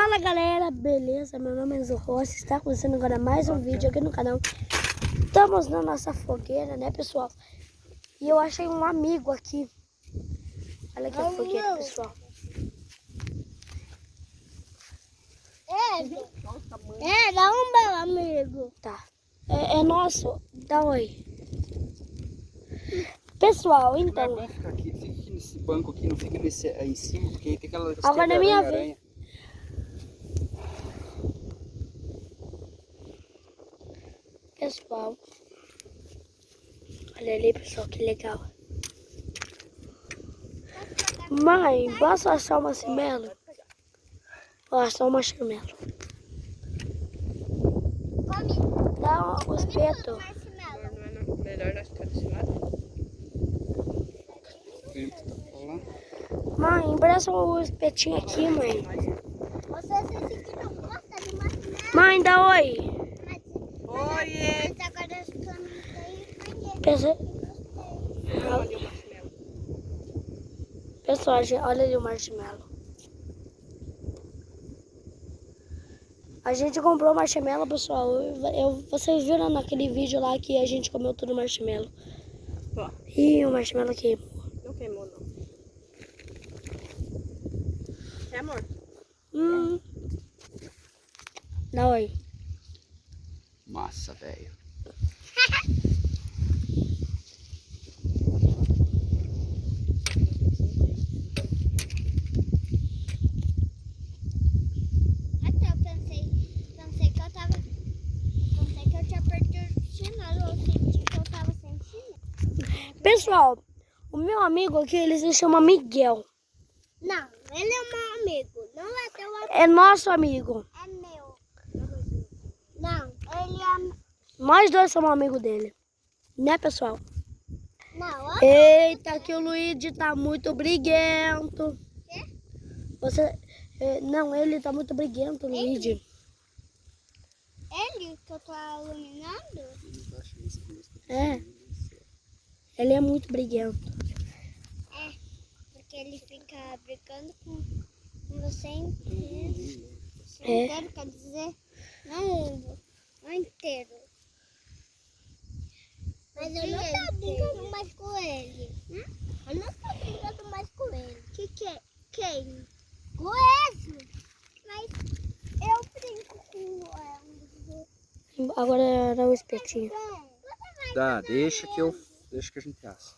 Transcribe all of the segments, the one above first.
Fala galera, beleza? Meu nome é Enzo Rossi, está começando agora mais um vídeo aqui no canal. Estamos na nossa fogueira, né pessoal? E eu achei um amigo aqui. Olha aqui a fogueira, pessoal. Dá um meu amigo. Tá. É nosso? Dá oi. Pessoal, então. Não é bom ficar aqui, fica aqui nesse banco aqui, não fica nesse aí em cima, porque aí tem aquela Agora é minha vez. Pessoal, olha ali, pessoal, que legal. Mãe, posso achar um marshmallow? Vou achar um marshmallow. Dá um espeto. Marshmallow. Melhor nós ficar desse lado. Mãe, empresta o espetinho aqui, mãe. Você disse que não gosta de marshmallow. Mãe, dá oi. Oiê! Mas agora as câmeras aí, Pessoal, Olha ali o marshmallow. pessoal, olha ali o marshmallow. A gente comprou marshmallow, pessoal. Vocês viram naquele vídeo lá que a gente comeu tudo marshmallow. Ó, Ih, o marshmallow queimou. não queimou não. É, amor? Dá oi. Massa, velho. Até eu pensei que eu tava. Pensei que eu tinha perdido o chinelo. Eu senti que eu tava sem chinelo. Pessoal, o meu amigo aqui, ele se chama Miguel. Não, ele é meu amigo. Não é teu amigo. É nosso amigo. É meu. Não, ele é. Nós dois somos amigos dele. Né, pessoal? Não, Eita, que o Luigi tá muito briguento. Quê? Você... não, ele tá muito briguento, Luigi. ele que eu tô iluminando? É. Ele é muito briguento. Porque ele fica brigando com você inteiro. É. Inteiro quer dizer, não inteiro. Mas eu não tô brincando mais com ele. Eu não tô brincando mais com ele. Quem? Com esse. Mas eu brinco com ele. Agora era o espetinho. Dá, deixa que a gente assa.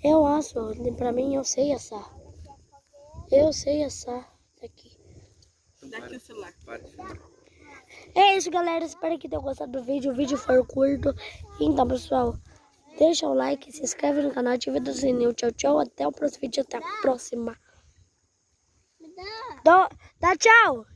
Eu asso, pra mim eu sei assar. Eu sei assar. Aqui. Dá aqui o celular. É isso, galera. Espero que tenham gostado do vídeo. O vídeo foi curto. Então, pessoal, deixa o like, se inscreve no canal, ativa o sininho. Tchau, tchau. Até o próximo vídeo. Até a próxima. Dá tchau.